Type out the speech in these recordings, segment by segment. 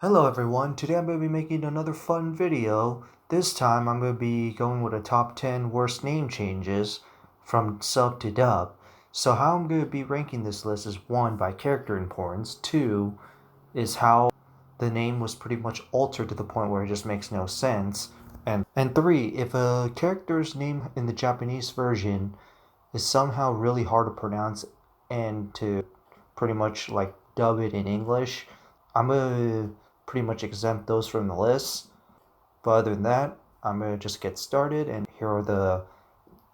Hello everyone, today I'm going to be making another fun video. This time I'm going to be going with a top 10 worst name changes from sub to dub. So how I'm going to be ranking this list is 1, by character importance, 2, is how the name was pretty much altered to the point where it just makes no sense, and 3, if a character's name in the Japanese version is somehow really hard to pronounce and to pretty much like dub it in English, I'm gonna pretty much exempt those from the list. But other than that, I'm gonna just get started, and here are the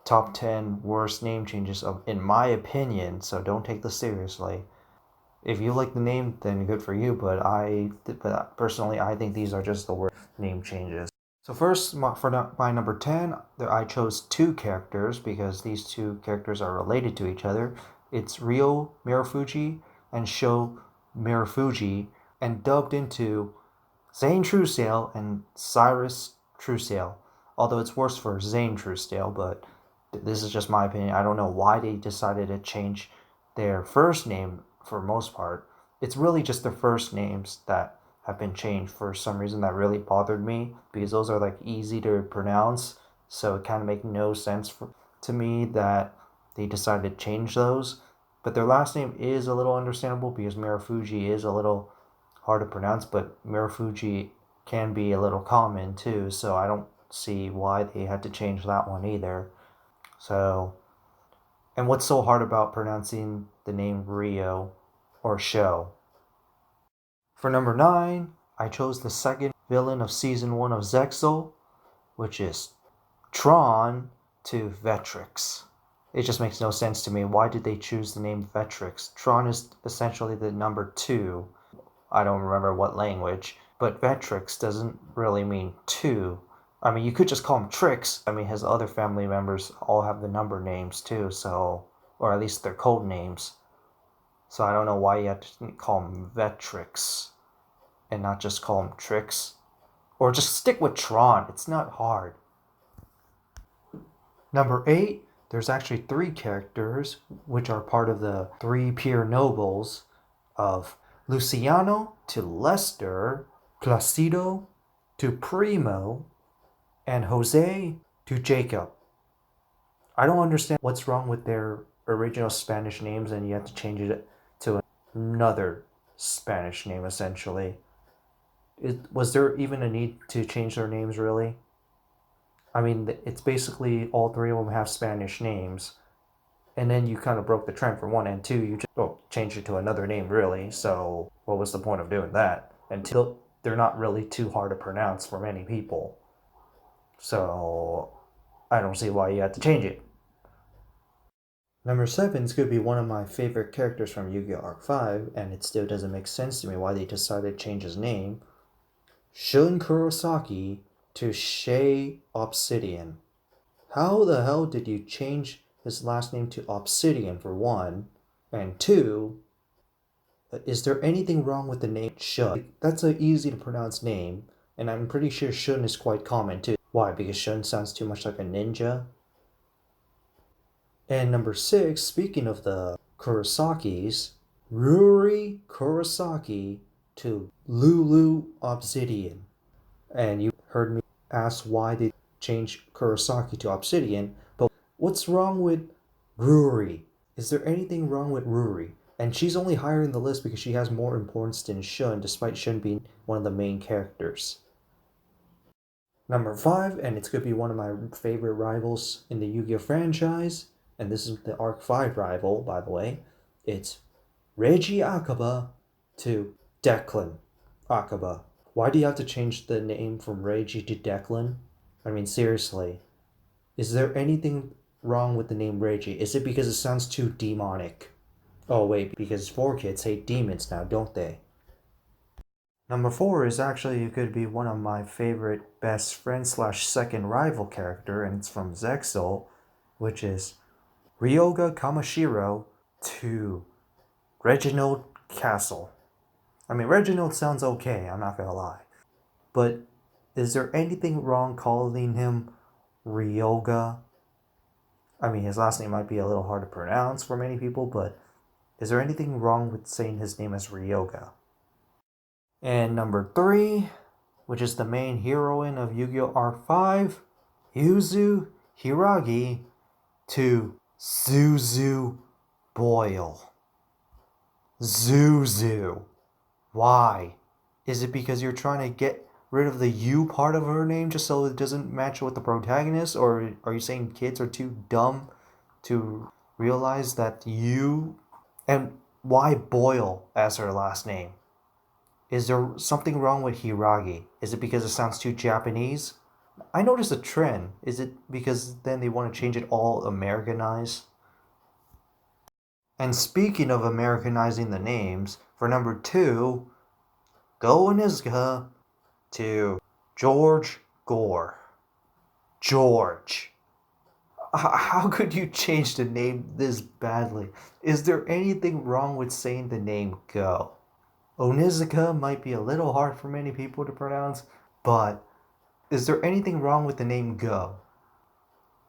top 10 worst name changes in my opinion, so don't take this seriously. If you like the name, then good for you, but personally, I think these are just the worst name changes. So first, for my number 10, I chose 2 characters because these 2 characters are related to each other. It's Ryo Mirufuji and Sho Mirufuji, and dubbed into Zane Truesdale and Cyrus Truesdale. Although it's worse for Zane Truesdale, but this is just my opinion. I don't know why they decided to change their first name for most part. It's really just their first names that have been changed for some reason that really bothered me, because those are like easy to pronounce, so it kind of makes no sense to me that they decided to change those. But their last name is a little understandable because Mirufuji is a little hard to pronounce, but Mirufuji can be a little common too, so I don't see why they had to change that one either. So, and what's so hard about pronouncing the name Rio or Sho? For number 9, I chose the second villain of Season 1 of Zexal, which is Tron to Vectrix. It just makes no sense to me. Why did they choose the name Vectrix? Tron is essentially the number 2. I don't remember what language, but Vectrix doesn't really mean 2. I mean, you could just call him Trix. I mean, his other family members all have the number names too, so, or at least their code names. So I don't know why you have to call him Vectrix and not just call him Trix. Or just stick with Tron. It's not hard. Number 8, there's actually 3 characters which are part of the 3 pure nobles of Luciano to Lester, Placido to Primo, and Jose to Jacob. I don't understand what's wrong with their original Spanish names and you have to change it to another Spanish name essentially. Was there even a need to change their names really? I mean, it's basically all 3 of them have Spanish names, and then you kind of broke the trend for 1 and 2. You just changed it to another name really, so what was the point of doing that? Until they're not really too hard to pronounce for many people, so I don't see why you had to change it. Number 7 is going to be one of my favorite characters from Yu-Gi-Oh! Arc 5, and it still doesn't make sense to me why they decided to change his name. Shun Kurosaki to Shay Obsidian. How the hell did you change his last name to Obsidian for 1? And 2, is there anything wrong with the name Shun? That's an easy to pronounce name, and I'm pretty sure Shun is quite common too. Why? Because Shun sounds too much like a ninja? And number 6, speaking of the Kurosakis, Ruri Kurosaki to Lulu Obsidian. And you heard me ask why they changed Kurosaki to Obsidian, but what's wrong with Ruri? Is there anything wrong with Ruri? And she's only higher in the list because she has more importance than Shun, despite Shun being one of the main characters. Number 5, and it's going to be one of my favorite rivals in the Yu-Gi-Oh! Franchise, and this is the Arc 5 rival, by the way. It's Reiji Akaba to Declan Akaba. Why do you have to change the name from Reiji to Declan? I mean, seriously. Is there anything wrong with the name Reiji? Is it because it sounds too demonic? Oh wait, because 4 kids hate demons now, don't they? Number 4 is actually could be one of my favorite best friend slash second rival character, and it's from Zexal, which is Ryoga Kamashiro to Reginald Castle. I mean, Reginald sounds okay, I'm not gonna lie. But is there anything wrong calling him Ryoga? I mean, his last name might be a little hard to pronounce for many people, but is there anything wrong with saying his name as Ryoga? And number 3, which is the main heroine of Yu-Gi-Oh! R5, Yuzu Hiragi to Zuzu Boyle. Zuzu. Why? Is it because you're trying to get rid of the U part of her name just so it doesn't match with the protagonist? Or are you saying kids are too dumb to realize that U? And why Boyle as her last name? Is there something wrong with Hiragi? Is it because it sounds too Japanese? I noticed a trend. Is it because then they want to change it all Americanized? And speaking of Americanizing the names, for number 2, Go Onizuka to George Gore. George. How could you change the name this badly? Is there anything wrong with saying the name Go? Onizuka might be a little hard for many people to pronounce, but is there anything wrong with the name Go?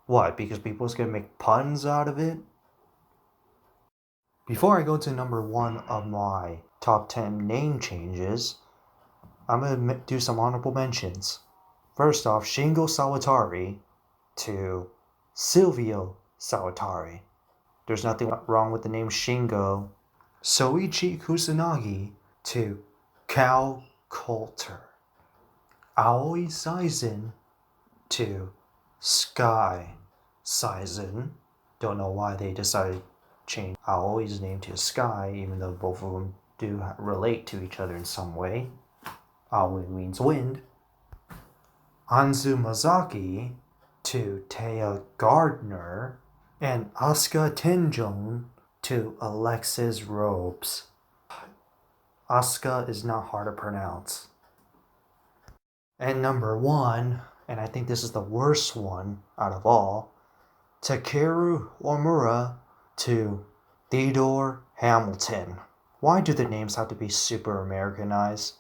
What, because people are going to make puns out of it? Before I go to number 1 of my top 10 name changes, I'm going to do some honorable mentions. First off, Shingo Sawatari to Silvio Sawatari. There's nothing wrong with the name Shingo. Soichi Kusanagi to Cal Coulter. Aoi Saizen to Sky Saizen. Don't know why they decided to change Aoi's name to Sky, even though both of them do relate to each other in some way. Aoi means wind. Anzu Mazaki to Taya Gardner. And Asuka Tenjon to Alexis Robes. Asuka is not hard to pronounce. And number 1, and I think this is the worst one out of all, Takeru Omura to Theodore Hamilton. Why do the names have to be super Americanized?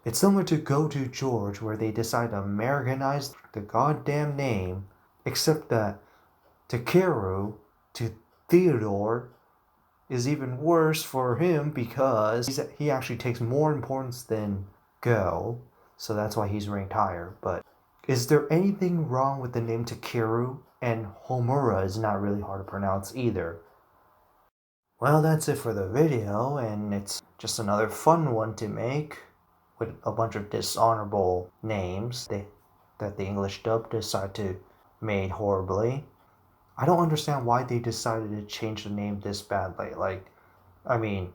It's similar to Go to George, where they decide to Americanize the goddamn name, except that Takeru to Theodore is even worse for him because he actually takes more importance than Go, so that's why he's ranked higher. But is there anything wrong with the name Takeru? And Homura is not really hard to pronounce either. Well, that's it for the video, and it's just another fun one to make with a bunch of dishonorable names that the English dub decided to made horribly. I don't understand why they decided to change the name this badly. I mean,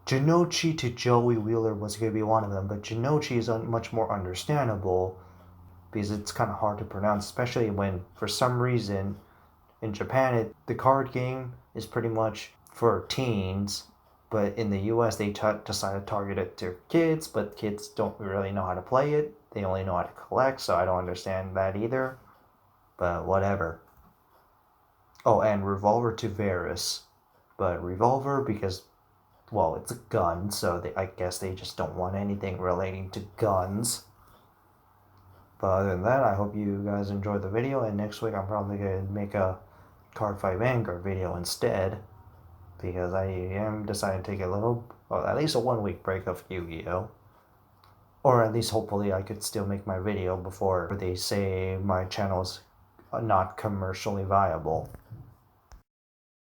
Jinochi to Joey Wheeler was going to be one of them, but Jinochi is much more understandable because it's kind of hard to pronounce, especially when, for some reason, in Japan, the card game is pretty much for teens, but in the US, they decided to target it to kids, but kids don't really know how to play it. They only know how to collect, so I don't understand that either. But whatever. Oh, and Revolver to Varus. But Revolver because, well, it's a gun, so I guess they just don't want anything relating to guns. But other than that, I hope you guys enjoyed the video, and next week I'm probably going to make a Card Fight Vanguard video instead, because I am deciding to take a little, well, at least a 1 week break of Yu-Gi-Oh! Or at least hopefully I could still make my video before they say my channel is not commercially viable.